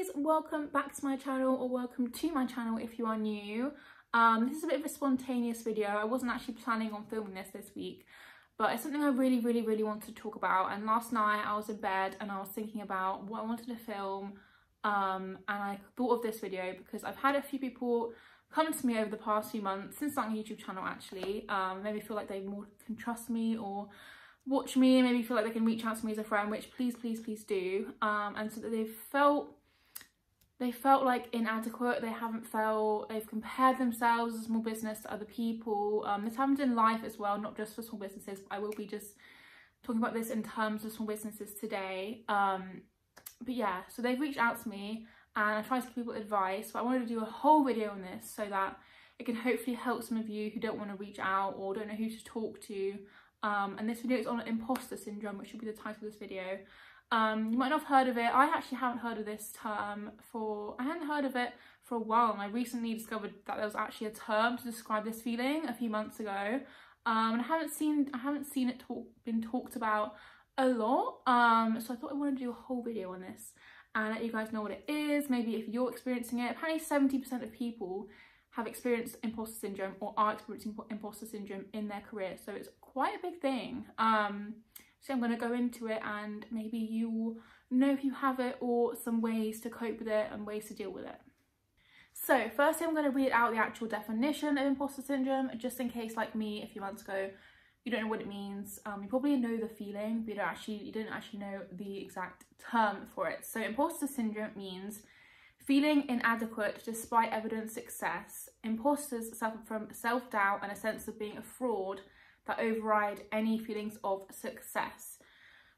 lovelies, welcome back to my channel, or welcome to my channel if you are new. This is a bit of a spontaneous video. I wasn't actually planning on filming this week, but it's something I really wanted to talk about. And last night I was in bed and I was thinking about what I wanted to film, and I thought of this video because I've had a few people come to me over the past few months since starting a YouTube channel actually, maybe feel like they more can trust me or watch me and maybe feel like they can reach out to me as a friend, which please do, and so that they felt like inadequate. They've compared themselves as a small business to other people. This happens in life as well, not just for small businesses, but I will be just talking about this in terms of small businesses today. But yeah, so they've reached out to me and I try to give people advice, but I wanted to do a whole video on this so that it can hopefully help some of you who don't want to reach out or don't know who to talk to. And this video is on imposter syndrome, which will be the title of this video. You might not have heard of it. I actually haven't heard of this term I hadn't heard of it for a while, and I recently discovered that there was actually a term to describe this feeling a few months ago. And I haven't seen it been talked about a lot. So I thought I wanted to do a whole video on this and let you guys know what it is. Maybe if you're experiencing it. Apparently 70% of people have experienced imposter syndrome or are experiencing imposter syndrome in their career, so it's quite a big thing. So I'm going to go into it and maybe you will know if you have it or some ways to cope with it and ways to deal with it. So firstly, I'm going to read out the actual definition of imposter syndrome, just in case, like me a few months ago, you don't know what it means. You probably know the feeling, but you didn't actually know the exact term for it. So imposter syndrome means feeling inadequate despite evident success. Imposters suffer from self-doubt and a sense of being a fraud that override any feelings of success.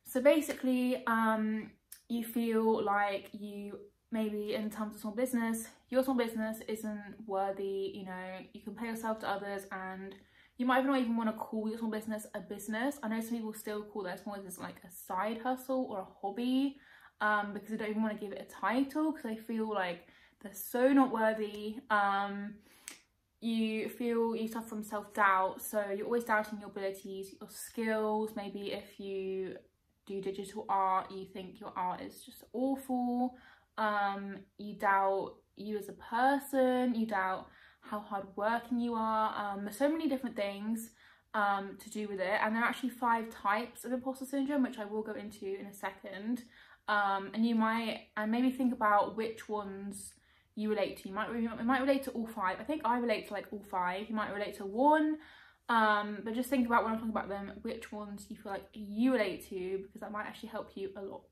So basically, you feel like you, maybe in terms of small business, your small business isn't worthy, you know, you compare yourself to others, and you might not even want to call your small business a business. I know some people still call their small business like a side hustle or a hobby, because they don't even want to give it a title because they feel like they're so not worthy. You feel you suffer from self-doubt, so you're always doubting your abilities, your skills. Maybe if you do digital art, you think your art is just awful. You doubt you as a person, you doubt how hardworking you are. There's so many different things to do with it, and there are actually 5 types of imposter syndrome, which I will go into in a second. And you might maybe think about which ones you relate to. You might relate to all 5. I think I relate to like all 5. You might relate to 1, but just think about when I'm talking about them, which ones you feel like you relate to, because that might actually help you a lot.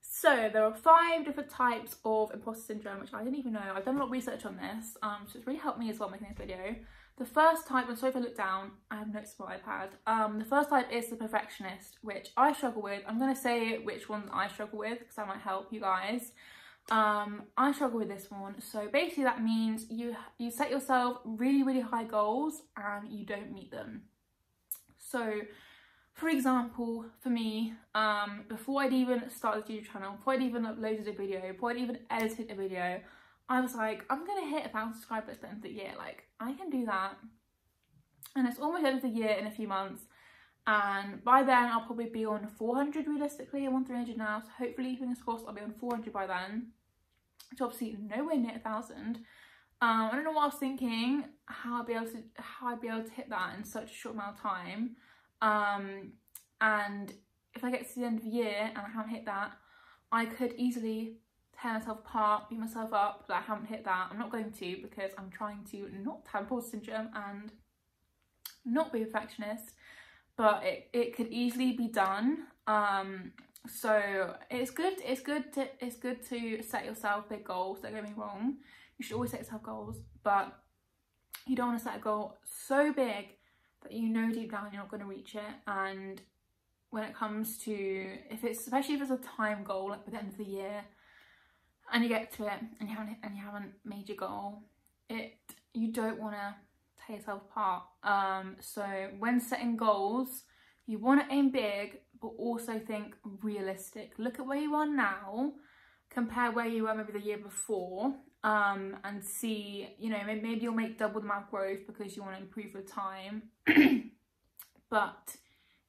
So there are 5 different types of imposter syndrome, which I didn't even know. I've done a lot of research on this, so it's really helped me as well making this video. The first type, I'm sorry if I look down, I have notes on my iPad. The first type is the perfectionist, which I struggle with. I'm going to say which ones I struggle with because that might help you guys. I struggle with this one. So basically that means you set yourself really high goals and you don't meet them. So for example, for me, before I'd even started the YouTube channel, before I'd even uploaded a video, before I'd even edited a video, I was like, I'm gonna hit 1,000 subscribers at the end of the year. Like, I can do that. And it's almost the end of the year in a few months, and by then I'll probably be on 400 realistically. I'm on 300 now, so hopefully, fingers crossed, I'll be on 400 by then, which obviously nowhere near 1,000. I don't know what I was thinking, how I'd be able to hit that in such a short amount of time. And if I get to the end of the year and I haven't hit that, I could easily tear myself apart, beat myself up that I haven't hit that. I'm not going to, because I'm trying to not have imposter syndrome and not be a perfectionist, but it could easily be done. So it's good to set yourself big goals. Don't get me wrong, you should always set yourself goals, but you don't want to set a goal so big that you know deep down you're not going to reach it. And when it comes to, especially if it's a time goal, like by the end of the year, and you get to it and you haven't made your goal, you don't want to tear yourself apart. So when setting goals, you want to aim big, but also think realistic. Look at where you are now, compare where you were maybe the year before, and see, you know, maybe you'll make double the amount of growth because you want to improve with time. But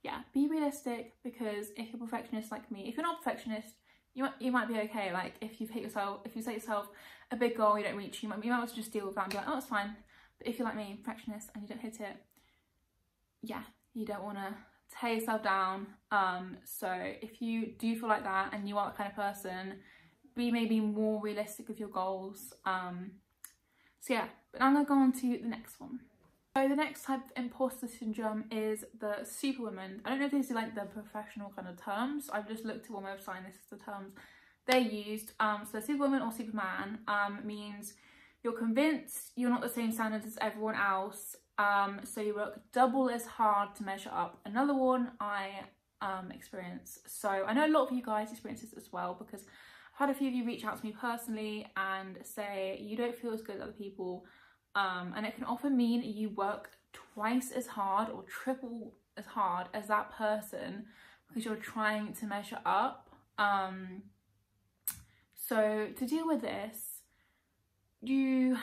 yeah, be realistic, because if you're a perfectionist like me, if you're not a perfectionist, you might be okay. Like if you set yourself a big goal you don't reach, you might want to just deal with that and be like, oh, it's fine. But if you're like me, perfectionist, and you don't hit it, yeah, you don't want to tear yourself down. So if you do feel like that and you are that kind of person, be maybe more realistic with your goals. So yeah, but I'm gonna go on to the next one. So the next type of imposter syndrome is the superwoman. I don't know if these are like the professional kind of terms. I've just looked at one website and this is the terms they used. So superwoman or superman means you're convinced you're not the same standards as everyone else. So you work double as hard to measure up. Another one I experience. So I know a lot of you guys experience this as well, because I've had a few of you reach out to me personally and say you don't feel as good as other people. And it can often mean you work twice as hard or triple as hard as that person because you're trying to measure up. So to deal with this, you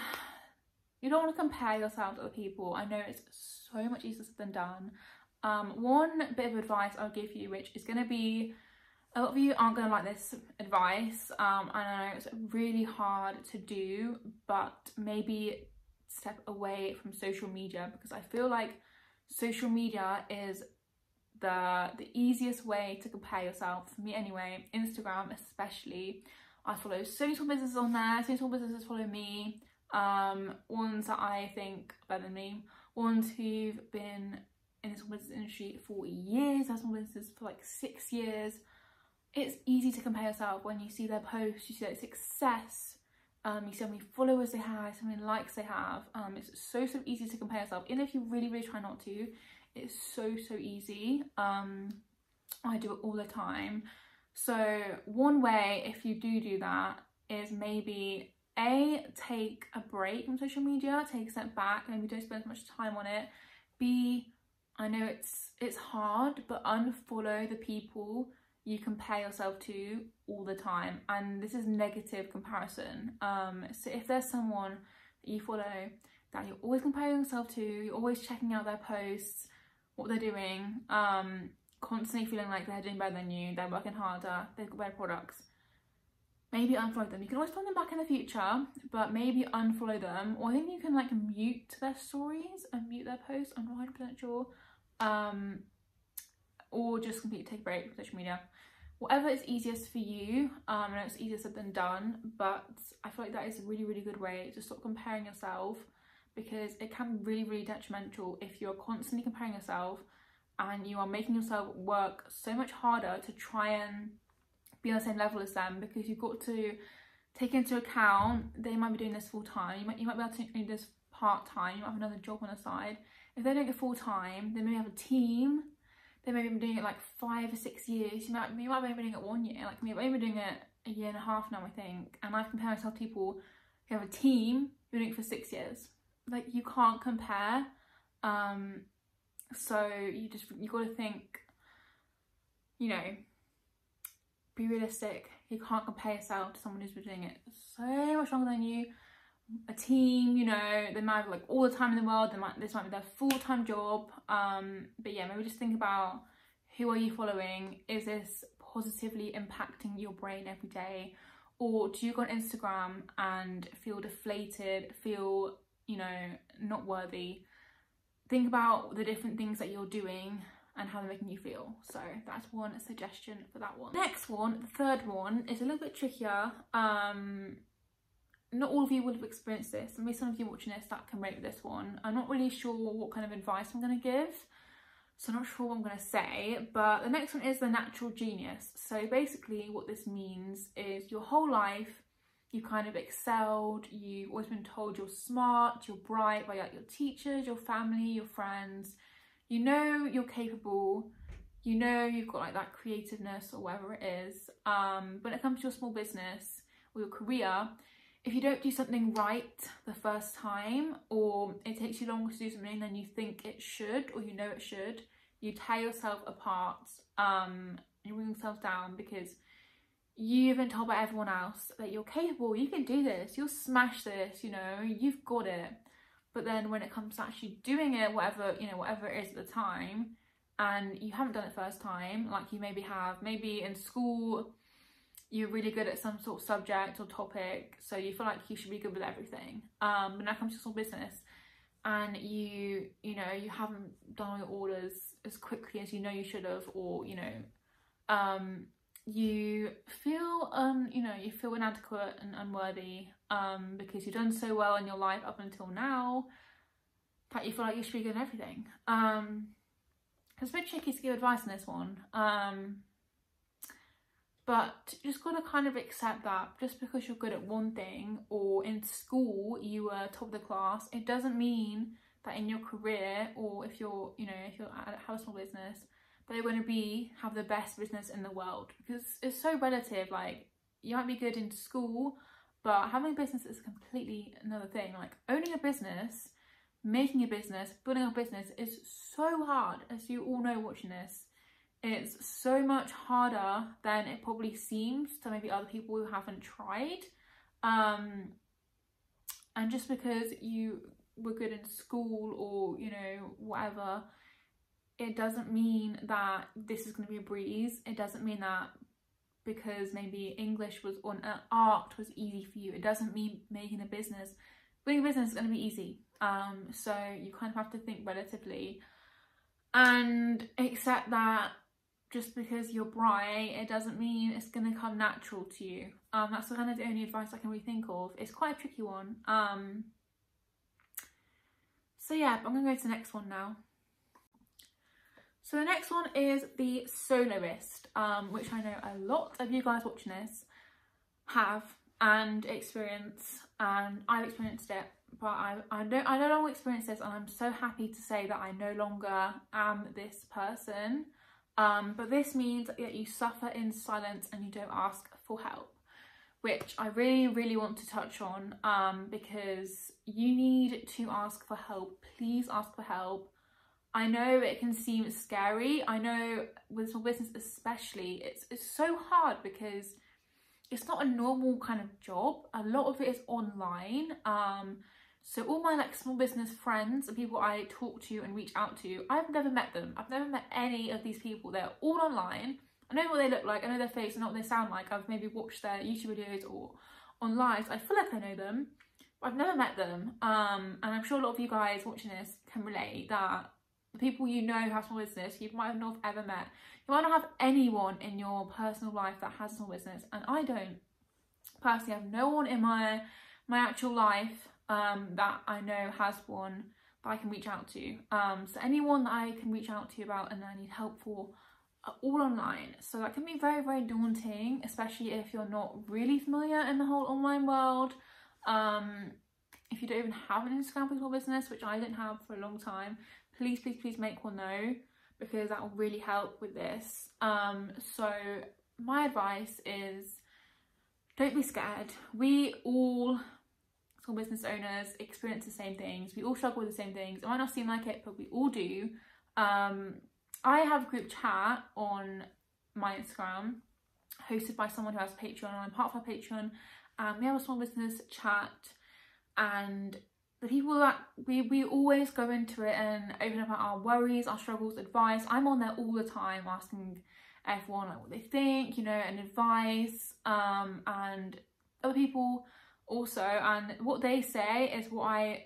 don't want to compare yourself to other people. I know it's so much easier said than done. One bit of advice I'll give you, which is going to be, a lot of you aren't going to like this advice. I know it's really hard to do, but maybe step away from social media, because I feel like social media is the easiest way to compare yourself, for me anyway. Instagram especially, I follow so many small businesses on there, so many small businesses follow me, ones that I think are better than me, ones who've been in the small business industry for years, have small businesses for like 6 years. It's easy to compare yourself when you see their posts, you see their success, you see how many followers they have, how many likes they have. It's so easy to compare yourself, even if you really try not to. It's so easy. I do it all the time. So one way, if you do that, is maybe take a break from social media, take a step back, maybe don't spend as much time on it. I know it's hard, but unfollow the people you compare yourself to all the time, and this is negative comparison. So if there's someone that you follow that you're always comparing yourself to, you're always checking out their posts, what they're doing, constantly feeling like they're doing better than you, they're working harder, they've got better products, maybe unfollow them. You can always follow them back in the future, but maybe unfollow them. Or I think you can like mute their stories and mute their posts, I'm not 100% sure. Or just completely take a break from social media. Whatever is easiest for you. I know it's easier said than done, but I feel like that is a really good way to stop comparing yourself, because it can be really detrimental if you're constantly comparing yourself and you are making yourself work so much harder to try and be on the same level as them, because you've got to take into account they might be doing this full time, you might be able to do this part time, you might have another job on the side. If they're doing it full time, they may have a team. They may have been doing it like 5 or 6 years. You might have been doing it 1 year. Like me, I've only been doing it a year and a half now, I think. And I've compared myself to people who have a team who are doing it for 6 years. Like, you can't compare. So you got to think, you know, be realistic. You can't compare yourself to someone who's been doing it so much longer than you. A team, you know, they might have like all the time in the world, this might be their full-time job. But yeah, maybe just think about, who are you following? Is this positively impacting your brain every day? Or do you go on Instagram and feel deflated, feel, you know, not worthy? Think about the different things that you're doing and how they're making you feel. So that's one suggestion for that one. Next one, the third one, is a little bit trickier. Not all of you will have experienced this, and maybe some of you watching this that can relate with this one. I'm not really sure what kind of advice I'm going to give, so I'm not sure what I'm going to say, but the next one is the natural genius. So basically what this means is your whole life you kind of excelled, you've always been told you're smart, you're bright by like your teachers, your family, your friends. You know you're capable, you know you've got like that creativeness or whatever it is. When it comes to your small business or your career, if you don't do something right the first time, or it takes you longer to do something than you think it should, or you know it should, you tear yourself apart, you bring yourself down, because you've been told by everyone else that you're capable, you can do this, you'll smash this, you know, you've got it. But then when it comes to actually doing it, whatever it is at the time, and you haven't done it first time, like you maybe in school, you're really good at some sort of subject or topic, so you feel like you should be good with everything. But now it comes to small business, and you know, you haven't done all your orders as quickly as you know you should have, or you know, you feel you feel inadequate and unworthy because you've done so well in your life up until now that you feel like you should be good at everything. It's a bit tricky to give advice on this one, but you just got to kind of accept that just because you're good at one thing, or in school you were top of the class, it doesn't mean that in your career, or if you're, you know, if you're at a small business, that you're going to have the best business in the world, because it's so relative. Like, you might be good in school, but having a business is completely another thing. Like, owning a business, making a business, building a business is so hard, as you all know watching this. It's so much harder than it probably seems to maybe other people who haven't tried. And just because you were good in school, or, you know, whatever, it doesn't mean that this is going to be a breeze. It doesn't mean that because maybe English was, or art was easy for you, it doesnn't mean building a business is going to be easy. So you kind of have to think relatively and accept that just because you're bright, it doesn't mean it's going to come natural to you. That's kind of the only advice I can really think of. It's quite a tricky one. So yeah, I'm going to go to the next one now. So the next one is the soloist, which I know a lot of you guys watching this have and experience, and I've experienced it, but I no longer experience this, and I'm so happy to say that I no longer am this person. But this means that you suffer in silence and you don't ask for help, which I really want to touch on, because you need to ask for help. Please ask for help. I know it can seem scary. I know with small business especially, it's so hard because it's not a normal kind of job. A lot of it is online. So all my like small business friends and people I talk to and reach out to, I've never met them. I've never met any of these people. They're all online. I know what they look like. I know their face. I know what they sound like. I've maybe watched their YouTube videos or on live. I feel like I know them, but I've never met them. And I'm sure a lot of you guys watching this can relate that the people you know who have small business, you might not have ever met. You might not have anyone in your personal life that has a small business, and I don't. Personally, I have no one in my actual life that I know has one that I can reach out to. So anyone that I can reach out to about and I need help for are all online. So that can be very daunting, especially if you're not really familiar in the whole online world. If you don't even have an Instagram for small business, which I didn't have for a long time, please make one though, because that will really help with this. So my advice is, don't be scared. We all, small business owners, experience the same things. We all struggle with the same things. It might not seem like it, but we all do. I have a group chat on my Instagram hosted by someone who has a Patreon, and I'm part of our Patreon. We have a small business chat, and the people that we always go into it and open up our worries, our struggles, advice. I'm on there all the time asking everyone like what they think, you know, and advice, and other people also, and what they say is what I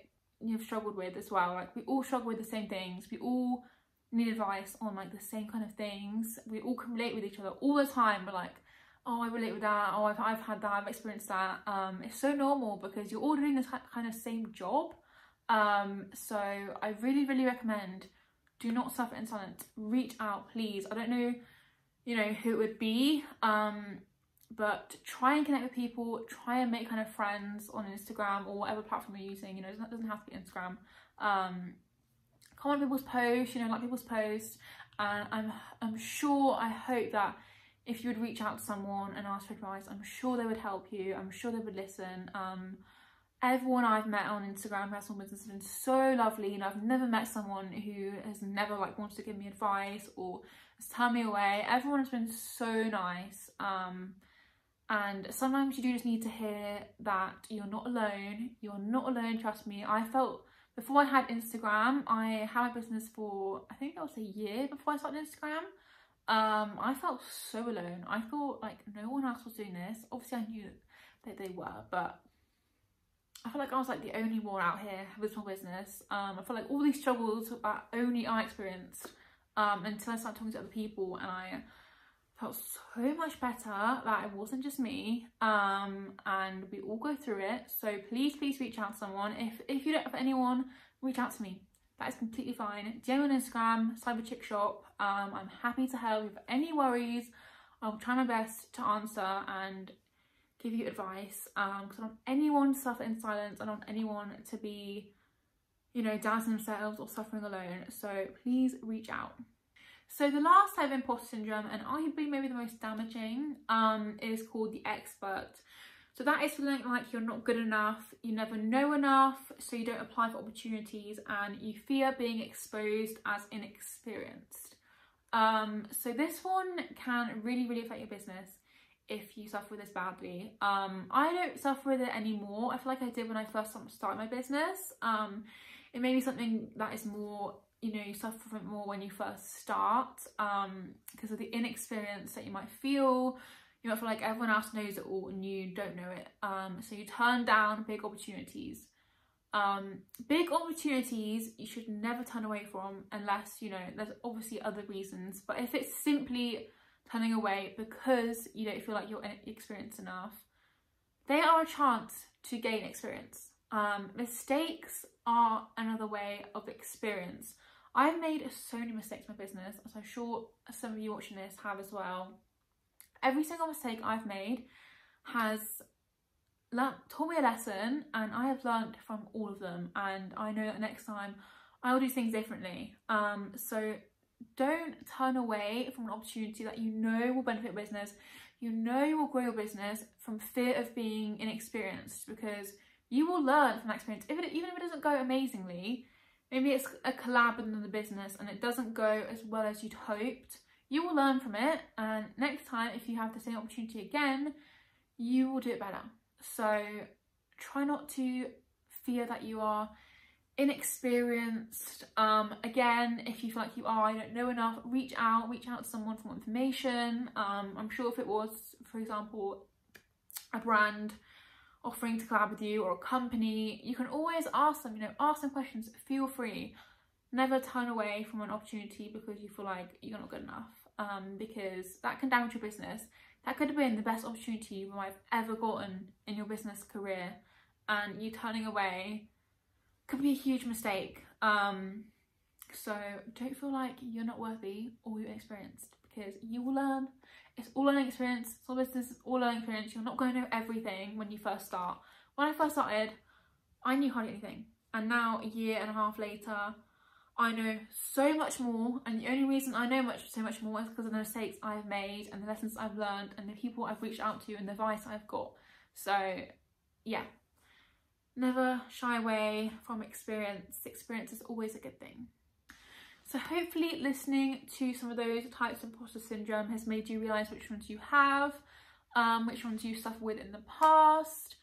have struggled with as well. Like, we all struggle with the same things. We all need advice on like the same kind of things. We all can relate with each other all the time. We're like, oh, I relate with that. Oh, I've had that. I've experienced that. It's so normal because you're all doing this kind of same job. So I really recommend, do not suffer in silence. Reach out, please. I don't know, you know, who it would be, but try and connect with people. Try and make kind of friends on Instagram or whatever platform you're using. You know, it doesn't have to be Instagram. Comment people's posts, you know, like people's posts, and I'm sure, I hope that if you would reach out to someone and ask for advice, I'm sure they would help you. I'm sure they would listen. Everyone I've met on Instagram, personal business, has been so lovely. You know, I've never met someone who has never like wanted to give me advice or has turned me away. Everyone has been so nice. And sometimes you do just need to hear that you're not alone. You're not alone, trust me. I felt, before I had Instagram, I had my business for, I think it was a year before I started Instagram. I felt so alone. I thought like no one else was doing this. Obviously I knew that they were, but I felt like I was like the only one out here with small business. I felt like all these struggles that only I experienced until I started talking to other people, and I felt so much better that it wasn't just me, and we all go through it. So please reach out to someone. If you don't have anyone, reach out to me. That is completely fine. DM on Instagram, cyberchickshop. I'm happy to help. If you have any worries, I'll try my best to answer and give you advice, because I don't want anyone to suffer in silence. I don't want anyone to be, you know, doubting themselves or suffering alone. So please reach out. So the last type of imposter syndrome, and arguably maybe the most damaging, is called the expert. So that is feeling like you're not good enough, you never know enough, so you don't apply for opportunities, and you fear being exposed as inexperienced. So this one can really affect your business if you suffer with this badly. I don't suffer with it anymore. I feel like I did when I first started my business. It may be something that is more, you know, you suffer from it more when you first start, because of the inexperience that you might feel. You might feel like everyone else knows it all and you don't know it. So you turn down big opportunities. Big opportunities you should never turn away from, unless, you know, there's obviously other reasons. But if it's simply turning away because you don't feel like you're experienced enough, they are a chance to gain experience. Mistakes are another way of experience. I've made so many mistakes in my business, as I'm sure some of you watching this have as well. Every single mistake I've made has taught me a lesson, and I have learned from all of them, and I know that next time I will do things differently. So don't turn away from an opportunity that you know will benefit your business, you know will grow your business, from fear of being inexperienced, because you will learn from that experience. Even if it doesn't go amazingly, maybe it's a collab within the business and it doesn't go as well as you'd hoped, you will learn from it, and next time if you have the same opportunity again, you will do it better. So try not to fear that you are inexperienced. Again, if you feel like you are, you don't know enough, reach out to someone for more information. I'm sure if it was, for example, a brand offering to collab with you, or a company, you can always ask them, you know, ask them questions. Feel free. Never turn away from an opportunity because you feel like you're not good enough, because that can damage your business. That could have been the best opportunity you might have ever gotten in your business career, and you turning away could be a huge mistake. So don't feel like you're not worthy or you're inexperienced, because you will learn. It's all learning experience. It's all business, it's all learning experience. You're not going to know everything when you first start. When I first started, I knew hardly anything, and now a year and a half later, I know so much more, and the only reason I know so much more is because of the mistakes I've made and the lessons I've learned and the people I've reached out to and the advice I've got. So yeah, never shy away from experience. Experience is always a good thing. So hopefully listening to some of those types of imposter syndrome has made you realise which ones you have, which ones you suffered with in the past,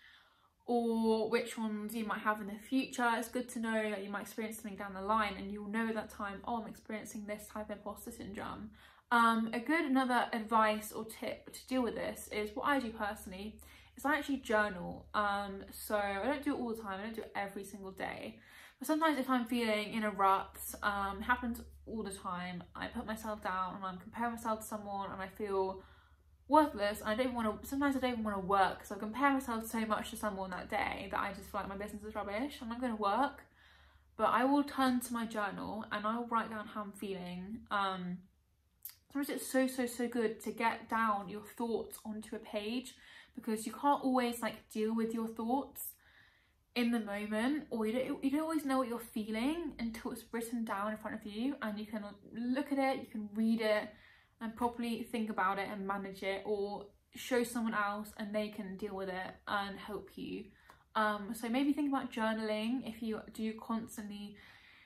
or which ones you might have in the future. It's good to know that you might experience something down the line and you'll know at that time, oh, I'm experiencing this type of imposter syndrome. Another advice or tip to deal with this is what I do personally is I actually journal. So I don't do it all the time, I don't do it every single day, but sometimes if I'm feeling in a rut, it happens all the time, I put myself down and I'm comparing myself to someone and I feel worthless, and sometimes I don't even want to work because I compare myself so much to someone that day that I just feel like my business is rubbish. I'm not going to work, but I will turn to my journal and I will write down how I'm feeling. Sometimes it's so good to get down your thoughts onto a page, because you can't always like deal with your thoughts in the moment, or you don't always know what you're feeling until it's written down in front of you, and you can look at it, you can read it and properly think about it and manage it, or show someone else and they can deal with it and help you. So maybe think about journaling if you do constantly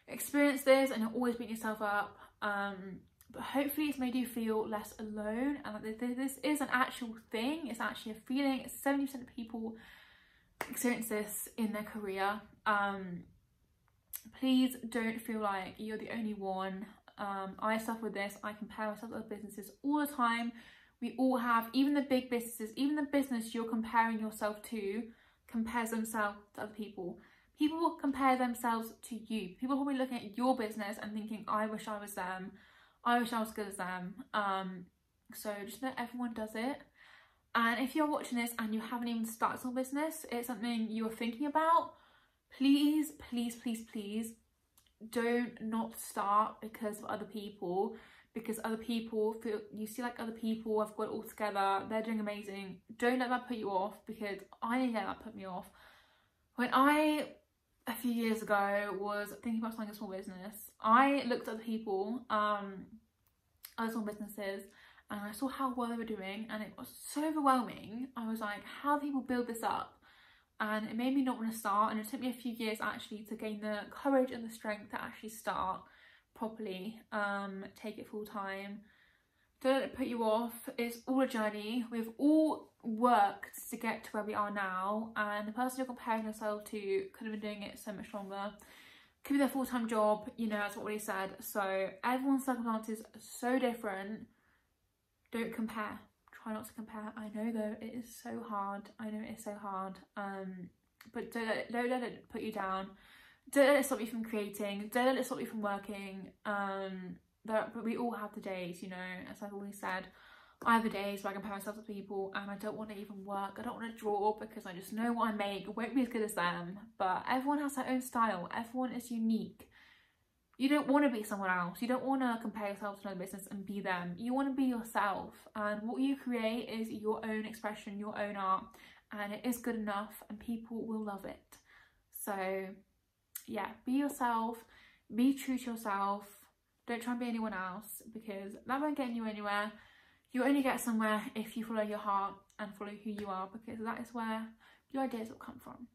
experience this and you're always beating yourself up. But hopefully it's made you feel less alone, and that this is an actual thing. It's actually a feeling. 70% of people experience this in their career. Please don't feel like you're the only one. I suffer with this. I compare myself to other businesses all the time. We all have, even the big businesses, even the business you're comparing yourself to compares themselves to other people. People compare themselves to you. People are probably looking at your business and thinking, I wish I was them. I wish I was good as them. So just know everyone does it. And if you're watching this and you haven't even started a business, it's something you're thinking about, please, please, please, please don't not start because of other people. Because other people feel, you see like other people have got it all together, they're doing amazing. Don't let that put you off, because I didn't let that put me off. When I, a few years ago, was thinking about starting a small business, I looked at other people, other small businesses, and I saw how well they were doing, and it was so overwhelming. I was like, how do people build this up? And it made me not want to start, and it took me a few years actually to gain the courage and the strength to actually start properly, take it full time. Don't let it put you off. It's all a journey. We've all worked to get to where we are now, and the person you're comparing yourself to could have been doing it so much longer. Could be their full-time job, you know, that's what we said. So everyone's circumstances are so different. Don't compare. Try not to compare. I know though, it is so hard. I know it is so hard. But don't let it put you down. Don't let it stop you from creating. Don't let it stop you from working. But we all have the days, you know, as I've always said. I have the days where I compare myself to people and I don't want to even work. I don't want to draw because I just know what I make won't be as good as them. But everyone has their own style. Everyone is unique. You don't want to be someone else. You don't want to compare yourself to another business and be them. You want to be yourself. And what you create is your own expression, your own art. And it is good enough and people will love it. So yeah, be yourself. Be true to yourself. Don't try and be anyone else, because that won't get you anywhere. You only get somewhere if you follow your heart and follow who you are, because that is where your ideas will come from.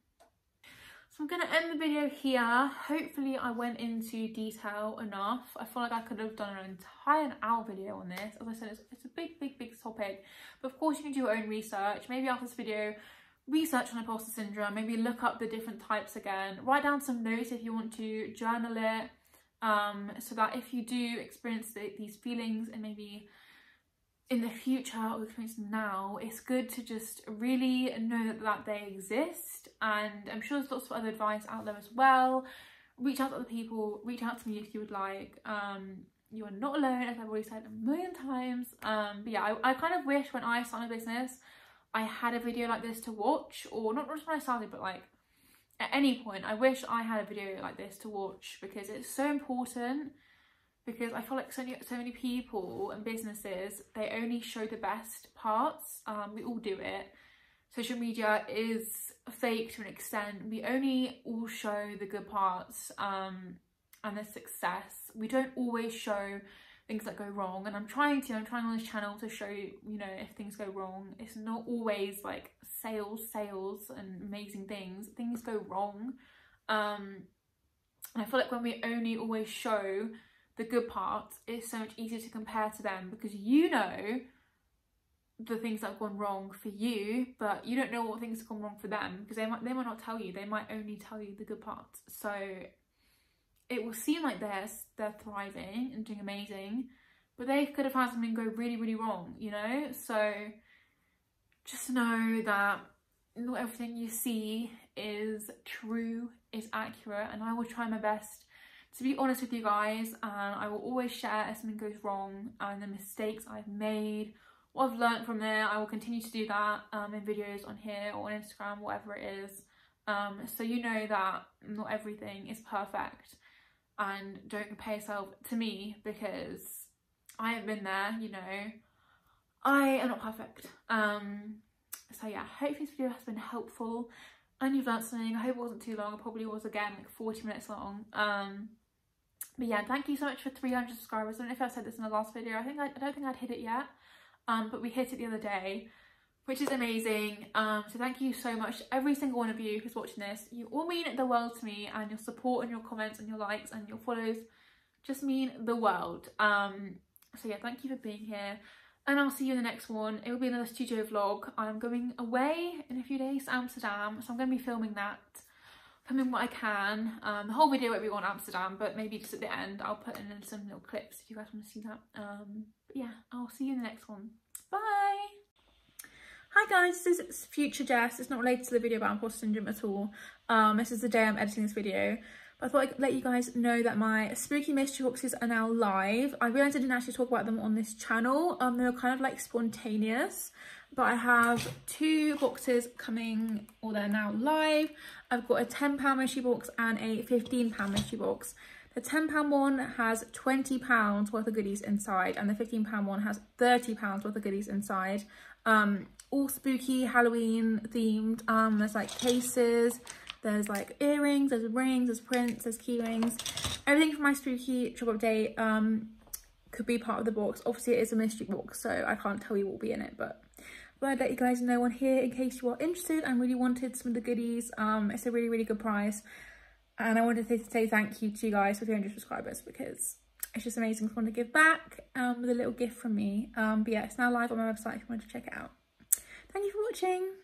So I'm going to end the video here. Hopefully I went into detail enough. I feel like I could have done an entire hour video on this. As I said, it's a big topic. But of course you can do your own research. Maybe after this video, research on imposter syndrome. Maybe look up the different types again. Write down some notes if you want to. Journal it. So that if you do experience these feelings, and maybe in the future or experience now, it's good to just really know that they exist. And I'm sure there's lots of other advice out there as well. Reach out to other people, reach out to me if you would like. You are not alone, as I've already said a million times. But yeah, I kind of wish when I started a business I had a video like this to watch, or not just when I started, but like at any point. I wish I had a video like this to watch, because it's so important. Because I feel like so many people and businesses, they only show the best parts. We all do it. Social media is fake to an extent. We only all show the good parts and the success. We don't always show things that go wrong. And I'm trying on this channel to show you, you know, if things go wrong. It's not always like sales and amazing things. Things go wrong. And I feel like when we only always show the good parts, it's so much easier to compare to them, because you know the things that have gone wrong for you, but you don't know what things have gone wrong for them, because they might not tell you. They might only tell you the good parts. So it will seem like they're thriving and doing amazing, but they could have had something go really wrong, you know. So just know that not everything you see is true, is accurate, and I will try my best to be honest with you guys, and I will always share if something goes wrong and the mistakes I've made, what I've learned from there. I will continue to do that in videos on here or on Instagram, whatever it is. So you know that not everything is perfect, and don't compare yourself to me, because I haven't been there, you know. I am not perfect. So yeah, hopefully this video has been helpful and you've learned something. I hope it wasn't too long. It probably was, again, like 40 minutes long. But yeah, thank you so much for 300 subscribers. I don't know if I said this in the last video. I don't think I'd hit it yet, but we hit it the other day, which is amazing. So thank you so much to every single one of you who's watching this. You all mean the world to me, and your support and your comments and your likes and your follows just mean the world. So yeah, thank you for being here, and I'll see you in the next one. It will be another studio vlog. I'm going away in a few days to Amsterdam, so I'm going to be filming that film in what I can. The whole video won't be on Amsterdam, but maybe just at the end I'll put in some little clips if you guys want to see that. But yeah, I'll see you in the next one. Bye! Hi guys, this is future Jess. It's not related to the video about imposter syndrome at all. This is the day I'm editing this video. But I thought I'd let you guys know that my spooky mystery boxes are now live. I realised I didn't actually talk about them on this channel. They were kind of like spontaneous. But I have 2 boxes coming, or they're now live. I've got a £10 mystery box and a £15 mystery box. The £10 one has £20 worth of goodies inside, and the £15 one has £30 worth of goodies inside. All spooky, Halloween themed. There's like cases, there's like earrings, there's rings, there's prints, there's key rings. Everything from my spooky drop update could be part of the box. Obviously it is a mystery box, so I can't tell you what will be in it, but I'd let you guys know on here in case you are interested and really wanted some of the goodies. It's a really, really good price. And I wanted to say thank you to you guys for 300 subscribers, because it's just amazing to want to give back with a little gift from me. But yeah, it's now live on my website if you want to check it out. Thank you for watching.